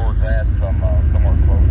towards that somewhere close.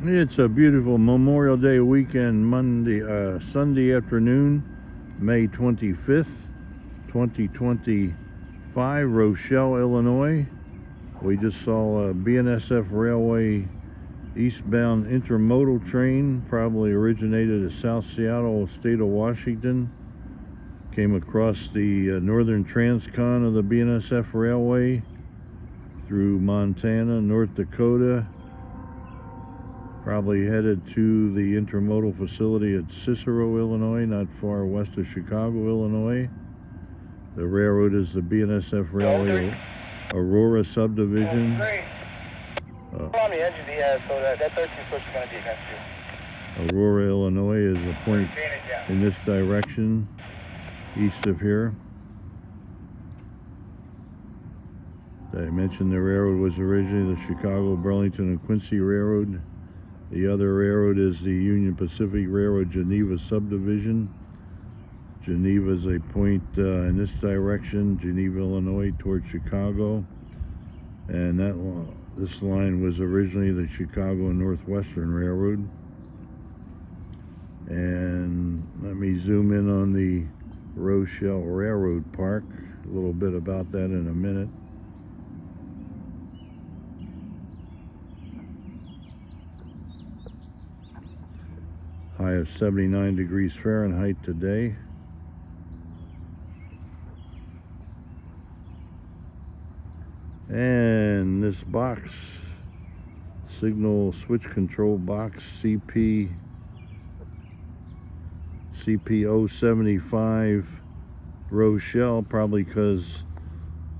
It's a beautiful Memorial Day weekend, Sunday afternoon, May 25th, 2025, Rochelle, Illinois. We just saw a BNSF Railway eastbound intermodal train, probably originated at South Seattle, state of Washington. Came across the northern transcon of the BNSF Railway through Montana, North Dakota. Probably headed to the intermodal facility at Cicero, Illinois, not far west of Chicago, Illinois. The railroad is the BNSF Railway Aurora Subdivision. On the edge of the, so that 13 foot is going to be against you. Aurora, Illinois is a point in this direction, east of here. I mentioned the railroad was originally the Chicago, Burlington, and Quincy Railroad. The other railroad is the Union Pacific Railroad Geneva Subdivision. Geneva is a point in this direction, Geneva, Illinois, towards Chicago. And this line was originally the Chicago Northwestern Railroad. And let me zoom in on the Rochelle Railroad Park. A little bit about that in a minute. High of 79 degrees Fahrenheit today. And this box, signal switch control box, CP075 Rochelle, probably because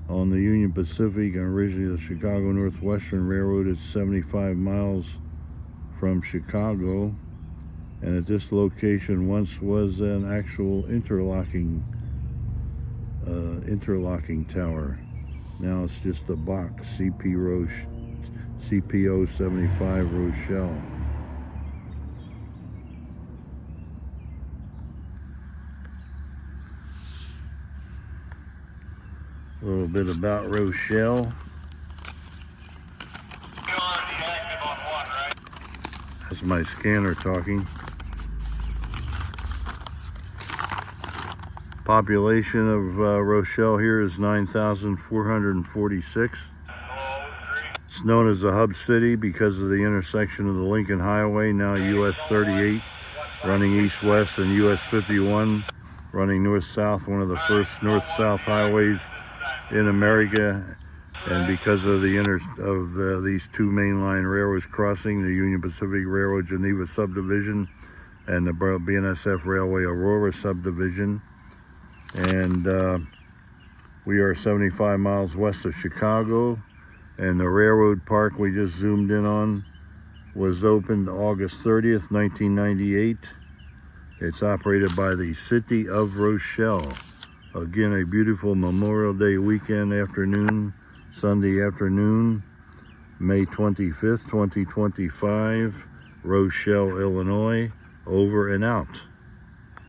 on the Union Pacific and originally the Chicago Northwestern Railroad, it's 75 miles from Chicago. And at this location once was an actual interlocking tower. Now it's just a box, CP075 Rochelle. A little bit about Rochelle. That's my scanner talking. Population of Rochelle here is 9,446. It's known as the hub city because of the intersection of the Lincoln Highway, now US 38, running east-west, and US 51, running north-south, one of the first north-south highways in America. And because of these two mainline railroads crossing, the Union Pacific Railroad Geneva Subdivision and the BNSF Railway Aurora Subdivision. And we are 75 miles west of Chicago, and the railroad park we just zoomed in on was opened August 30th, 1998. It's operated by the City of Rochelle. Again, a beautiful Memorial Day weekend afternoon, Sunday afternoon, May 25th, 2025, Rochelle, Illinois, over and out.